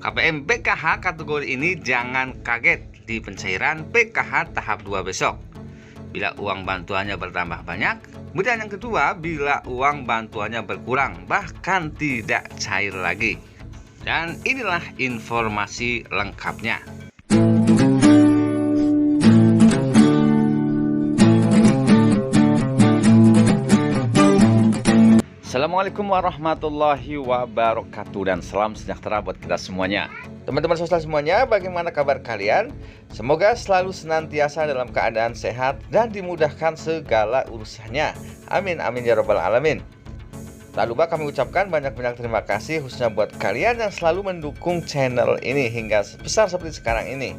KPM PKH kategori ini jangan kaget di pencairan PKH tahap 2 besok. Bila uang bantuannya bertambah banyak. Kemudian yang kedua, bila uang bantuannya berkurang bahkan tidak cair lagi. Dan inilah informasi lengkapnya. Assalamualaikum warahmatullahi wabarakatuh dan salam sejahtera buat kita semuanya. Teman-teman sosial semuanya, bagaimana kabar kalian? Semoga selalu senantiasa dalam keadaan sehat dan dimudahkan segala urusannya. Amin amin ya robbal alamin. Tak lupa kami ucapkan banyak-banyak terima kasih khususnya buat kalian yang selalu mendukung channel ini hingga sebesar seperti sekarang ini.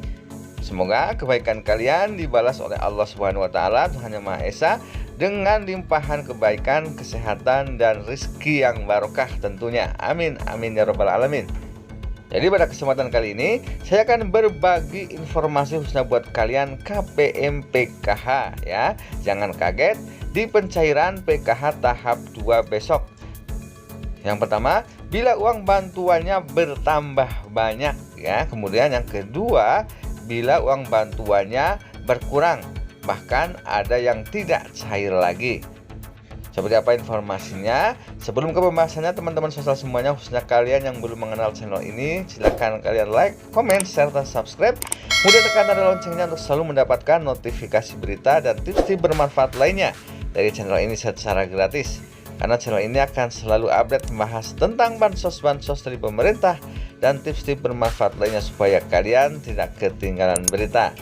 Semoga kebaikan kalian dibalas oleh Allah Subhanahu wa taala, Tuhan Yang Maha Esa, dengan limpahan kebaikan, kesehatan, dan rezeki yang barokah tentunya. Amin, amin ya robbal alamin. Jadi pada kesempatan kali ini, saya akan berbagi informasi khususnya buat kalian KPM PKH ya. Jangan kaget di pencairan PKH tahap 2 besok. Yang pertama, bila uang bantuannya bertambah banyak ya. Kemudian yang kedua, bila uang bantuannya berkurang, bahkan ada yang tidak cair lagi. Seperti apa informasinya? Sebelum ke pembahasannya, teman-teman sosial semuanya, khususnya kalian yang belum mengenal channel ini, silahkan kalian like, komen, serta subscribe. Kemudian tekan tanda loncengnya untuk selalu mendapatkan notifikasi berita dan tips-tips bermanfaat lainnya dari channel ini secara gratis. Karena channel ini akan selalu update membahas tentang bansos-bansos dari pemerintah dan tips-tips bermanfaat lainnya supaya kalian tidak ketinggalan berita.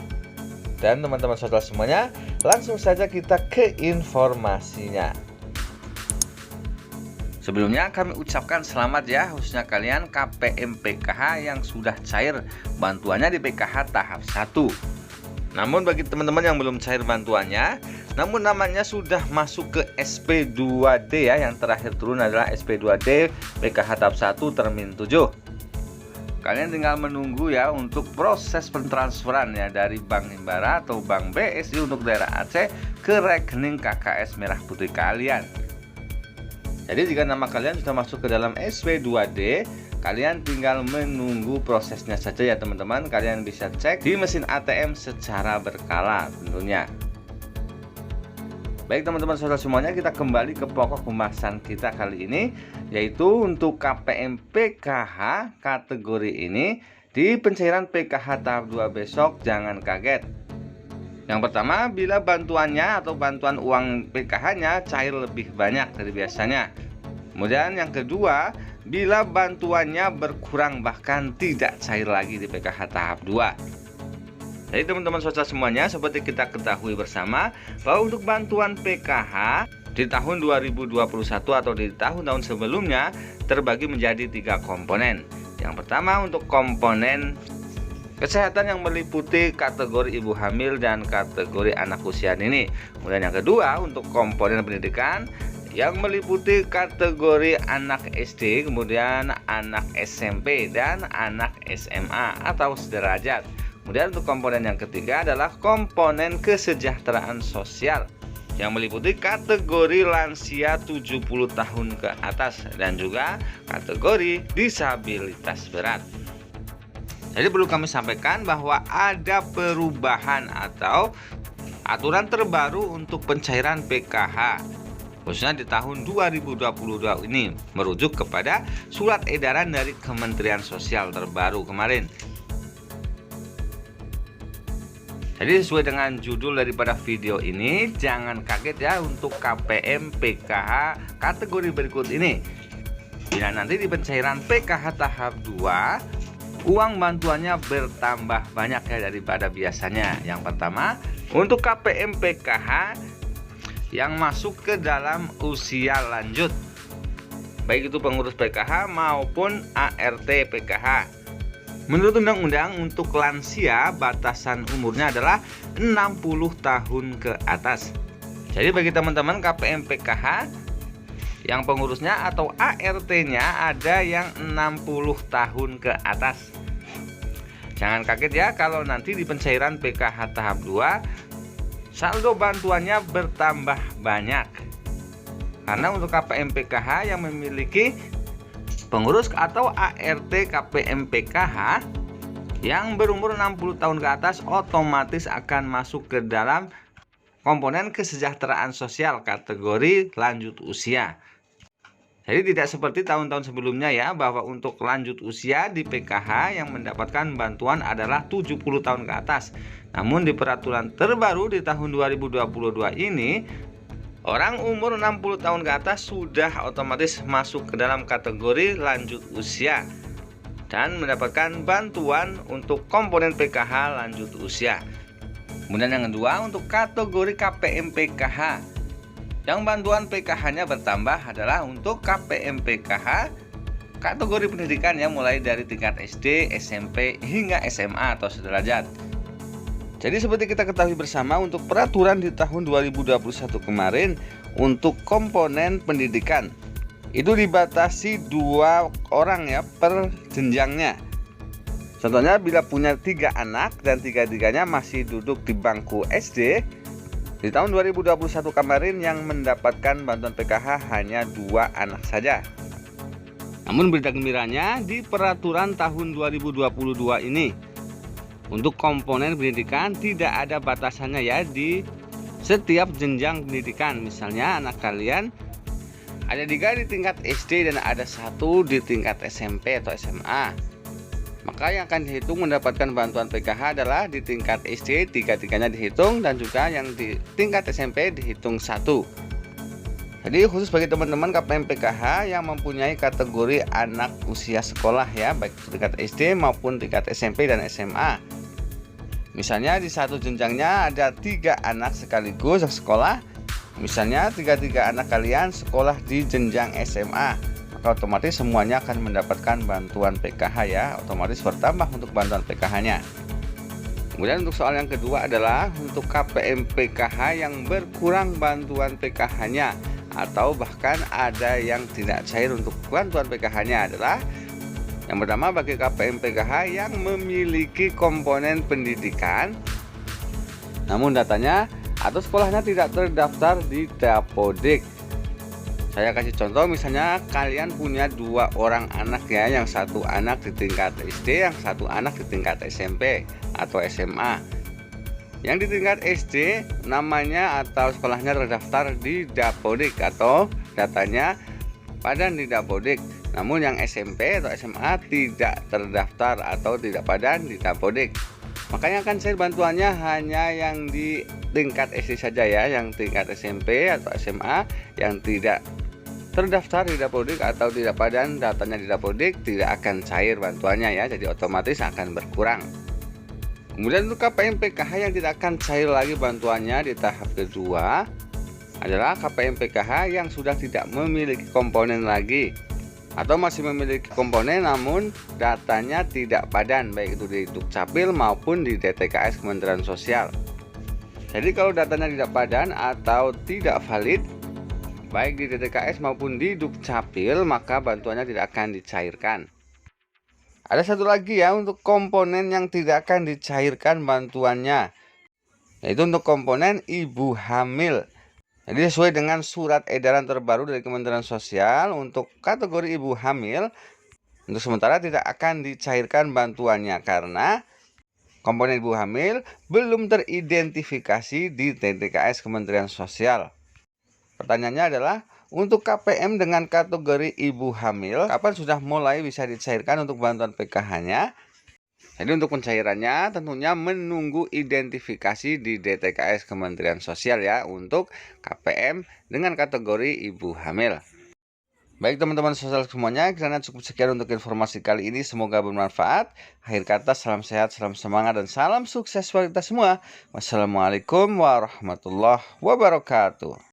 Dan teman-teman sosial semuanya, langsung saja kita ke informasinya. Sebelumnya kami ucapkan selamat ya khususnya kalian KPM PKH yang sudah cair bantuannya di PKH tahap 1. Namun bagi teman-teman yang belum cair bantuannya, namun namanya sudah masuk ke SP2D ya, yang terakhir turun adalah SP2D PKH tahap 1 Termin 7. Kalian tinggal menunggu ya untuk proses pentransferan ya dari Bank Himbara atau Bank BSI untuk daerah Aceh ke rekening KKS Merah Putih kalian. Jadi jika nama kalian sudah masuk ke dalam SP2D, kalian tinggal menunggu prosesnya saja ya teman-teman. Kalian bisa cek di mesin ATM secara berkala tentunya. Baik teman-teman saudara semuanya, kita kembali ke pokok pembahasan kita kali ini, yaitu untuk KPM PKH kategori ini di pencairan PKH tahap 2 besok jangan kaget. Yang pertama, bila bantuannya atau bantuan uang PKH-nya cair lebih banyak dari biasanya. Kemudian yang kedua, bila bantuannya berkurang bahkan tidak cair lagi di PKH tahap 2. Jadi teman-teman sosial semuanya, seperti kita ketahui bersama bahwa untuk bantuan PKH di tahun 2021 atau di tahun-tahun sebelumnya terbagi menjadi 3 komponen. Yang pertama untuk komponen kesehatan yang meliputi kategori ibu hamil dan kategori anak usia dini. Kemudian yang kedua untuk komponen pendidikan yang meliputi kategori anak SD, kemudian anak SMP dan anak SMA atau sederajat. Kemudian untuk komponen yang ketiga adalah komponen kesejahteraan sosial yang meliputi kategori lansia 70 tahun ke atas dan juga kategori disabilitas berat. Jadi perlu kami sampaikan bahwa ada perubahan atau aturan terbaru untuk pencairan PKH khususnya di tahun 2022 ini, merujuk kepada surat edaran dari Kementerian Sosial terbaru kemarin. Jadi sesuai dengan judul daripada video ini, jangan kaget ya untuk KPM PKH kategori berikut ini. Bila nanti di pencairan PKH tahap 2, uang bantuannya bertambah banyak ya daripada biasanya. Yang pertama, untuk KPM PKH yang masuk ke dalam usia lanjut, baik itu pengurus PKH maupun ART PKH. Menurut undang-undang untuk lansia batasan umurnya adalah 60 tahun ke atas. Jadi bagi teman-teman KPM PKH yang pengurusnya atau ART-nya ada yang 60 tahun ke atas. Jangan kaget ya kalau nanti di pencairan PKH tahap 2 saldo bantuannya bertambah banyak. Karena untuk KPM PKH yang memiliki Pengurus atau ART KPM PKH yang berumur 60 tahun ke atas otomatis akan masuk ke dalam komponen kesejahteraan sosial kategori lanjut usia. Jadi tidak seperti tahun-tahun sebelumnya ya, bahwa untuk lanjut usia di PKH yang mendapatkan bantuan adalah 70 tahun ke atas. Namun di peraturan terbaru di tahun 2022 ini, orang umur 60 tahun ke atas sudah otomatis masuk ke dalam kategori lanjut usia dan mendapatkan bantuan untuk komponen PKH lanjut usia. Kemudian yang kedua, untuk kategori KPM PKH yang bantuan PKH-nya bertambah adalah untuk KPM PKH kategori pendidikan yang mulai dari tingkat SD, SMP hingga SMA atau sederajat. Jadi seperti kita ketahui bersama, untuk peraturan di tahun 2021 kemarin untuk komponen pendidikan itu dibatasi 2 orang ya per jenjangnya. Contohnya bila punya 3 anak dan 3-tiganya masih duduk di bangku SD, di tahun 2021 kemarin yang mendapatkan bantuan PKH hanya 2 anak saja. Namun berita gembiranya, di peraturan tahun 2022 ini untuk komponen pendidikan tidak ada batasannya ya di setiap jenjang pendidikan. Misalnya anak kalian ada 3 di tingkat SD dan ada 1 di tingkat SMP atau SMA. Maka yang akan dihitung mendapatkan bantuan PKH adalah di tingkat SD 3-tiganya dihitung, dan juga yang di tingkat SMP dihitung 1. Jadi khusus bagi teman-teman KPM PKH yang mempunyai kategori anak usia sekolah ya, baik tingkat SD maupun tingkat SMP dan SMA. Misalnya di satu jenjangnya ada 3 anak sekaligus yang sekolah. Misalnya 3 anak kalian sekolah di jenjang SMA, otomatis semuanya akan mendapatkan bantuan PKH ya, otomatis bertambah untuk bantuan PKH-nya. Kemudian untuk soal yang kedua adalah untuk KPM PKH yang berkurang bantuan PKH-nya atau bahkan ada yang tidak cair untuk bantuan PKH-nya adalah yang pertama, bagi KPM PKH yang memiliki komponen pendidikan namun datanya atau sekolahnya tidak terdaftar di Dapodik. Saya kasih contoh, misalnya kalian punya 2 orang anak ya, yang 1 anak di tingkat SD, yang 1 anak di tingkat SMP atau SMA. Yang di tingkat SD namanya atau sekolahnya terdaftar di Dapodik atau datanya padan di Dapodik. Namun yang SMP atau SMA tidak terdaftar atau tidak padan di Dapodik. Makanya kan saya bantuannya hanya yang di tingkat SD saja ya, yang tingkat SMP atau SMA yang tidak terdaftar di Dapodik atau tidak padan datanya di Dapodik tidak akan cair bantuannya ya, jadi otomatis akan berkurang. Kemudian untuk KPM PKH yang tidak akan cair lagi bantuannya di tahap kedua adalah KPM PKH yang sudah tidak memiliki komponen lagi atau masih memiliki komponen namun datanya tidak padan, baik itu di Dukcapil maupun di DTKS Kementerian Sosial. Jadi kalau datanya tidak padan atau tidak valid baik di DTKS maupun di Dukcapil, maka bantuannya tidak akan dicairkan. Ada satu lagi ya untuk komponen yang tidak akan dicairkan bantuannya, yaitu untuk komponen ibu hamil. Jadi sesuai dengan surat edaran terbaru dari Kementerian Sosial, untuk kategori ibu hamil untuk sementara tidak akan dicairkan bantuannya karena komponen ibu hamil belum teridentifikasi di DTKS Kementerian Sosial. Pertanyaannya adalah untuk KPM dengan kategori ibu hamil, kapan sudah mulai bisa dicairkan untuk bantuan PKH-nya? Jadi untuk pencairannya tentunya menunggu identifikasi di DTKS Kementerian Sosial ya untuk KPM dengan kategori ibu hamil. Baik teman-teman sosial semuanya, kiranya cukup sekian untuk informasi kali ini, semoga bermanfaat. Akhir kata, salam sehat, salam semangat, dan salam sukses buat kita semua. Wassalamualaikum warahmatullahi wabarakatuh.